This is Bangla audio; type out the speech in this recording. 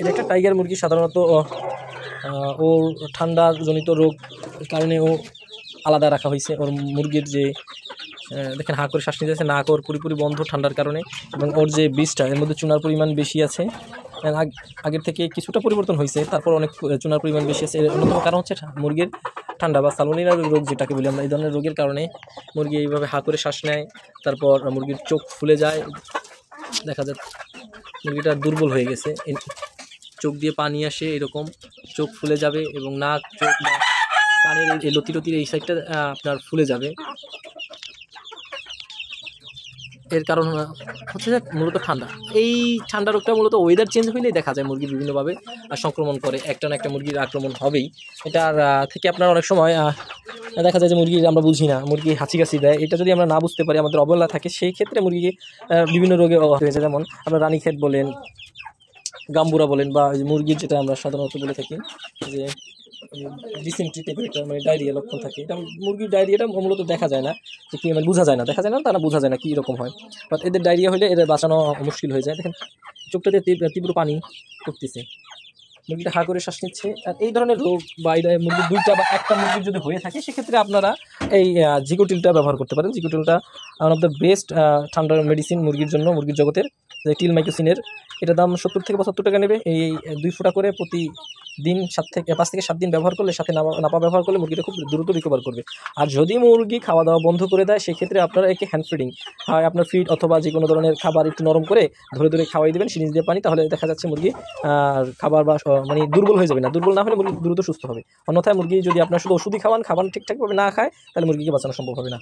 এটা একটা টাইগার মুরগি। সাধারণত ওর ঠান্ডাজনিত রোগ কারণে ও আলাদা রাখা হয়েছে। ওর মুরগির যে দেখেন হা করে শ্বাস নিতে যাচ্ছে, নাক ওর পুরোপুরি বন্ধ ঠান্ডার কারণে, এবং ওর যে বীজটা এর মধ্যে চুনার পরিমাণ বেশি আছে। আগের থেকে কিছুটা পরিবর্তন হয়েছে, তারপর অনেক চুনার পরিমাণ বেশি আছে। এর অন্যতম কারণ হচ্ছে মুরগির ঠান্ডা বা সালমোনেলা রোগ যেটাকে বলি আমরা। এই ধরনের রোগের কারণে মুরগি এইভাবে হা করে শ্বাস নেয়, তারপর মুরগির চোখ ফুলে যায়। দেখা যায় মুরগিটা দুর্বল হয়ে গেছে, চোখ দিয়ে পানি আসে, এরকম চোখ ফুলে যাবে, এবং নাক, চোখ বা কানের এই লতির এই সাইডটা আপনার ফুলে যাবে। এর কারণ হচ্ছে যে মূলত ঠান্ডা। এই ঠান্ডা রোগটা মূলত ওয়েদার চেঞ্জ হইলেই দেখা যায় মুরগি বিভিন্নভাবে সংক্রমণ করে। একটা না একটা মুরগির আক্রমণ হবেই। এটার থেকে আপনার অনেক সময় দেখা যায় যে মুরগি আমরা বুঝি না, মুরগি হাঁচি দেয়। এটা যদি আমরা না বুঝতে পারি, আমাদের অবহেলা থাকে, সেই ক্ষেত্রে মুরগি বিভিন্ন রোগে হয়েছে। যেমন আমরা রানীক্ষেত বলেন, গাম্বুরা বলেন, বা মুরগির যেটা আমরা সাধারণত বলে থাকি যে ডিসেন্ট্রি টাইপের একটা মানে ডায়রিয়া লক্ষণ থাকে। এটা মুরগির ডায়রিয়াটা মূলত দেখা যায় না, যে কি মানে বোঝা যায় না, তারা বোঝা যায় না কী রকম হয়। বাট এদের ডায়রিয়া হলে এদের বাঁচানো মুশকিল হয়ে যায়। দেখেন চোখটাতে তীব্র পানি করতেছে, মুরগিটা হা করে শ্বাস নিচ্ছে। আর এই ধরনের রোগ বা এই মুরগির দুইটা বা একটা মুরগির যদি হয়ে থাকে, সেক্ষেত্রে আপনারা এই জিকোটিলটা ব্যবহার করতে পারেন। জিকোটিলটা ওয়ান অফ দ্য বেস্ট ঠান্ডার মেডিসিন মুরগির জন্য, মুরগির জগতের। টিলমাইকোসিনের এটার দাম 70 থেকে 75 টাকা নেবে। এই 2 ফোঁটা করে প্রতিদিন 5 থেকে 7 দিন ব্যবহার করলে, সাথে নাপা ব্যবহার করলে মুরগিটা খুব দ্রুত রিকভার করবে। আর যদি মুরগি খাওয়া দাওয়া বন্ধ করে দেয়, সেক্ষেত্রে আপনারা একে হ্যান্ড ফিডিং, হয় আপনার ফিড অথবা যে কোনো ধরনের খাবার একটু নরম করে ধরে খাওয়াই দেবেন সিরিঞ্জ দিয়ে পানি। তাহলে দেখা যাচ্ছে মুরগি খাবার বা মানে দুর্বল হয়ে যাবে না। দুর্বল না হলে মুরগি দ্রুত সুস্থ হবে। অন্যথায় মুরগি যদি আপনার শুধু ওষুধই খাওয়ান, খাবার ঠিকঠাকভাবে না খায়, তাহলে মুরগিকে বাঁচানো সম্ভব হবে না।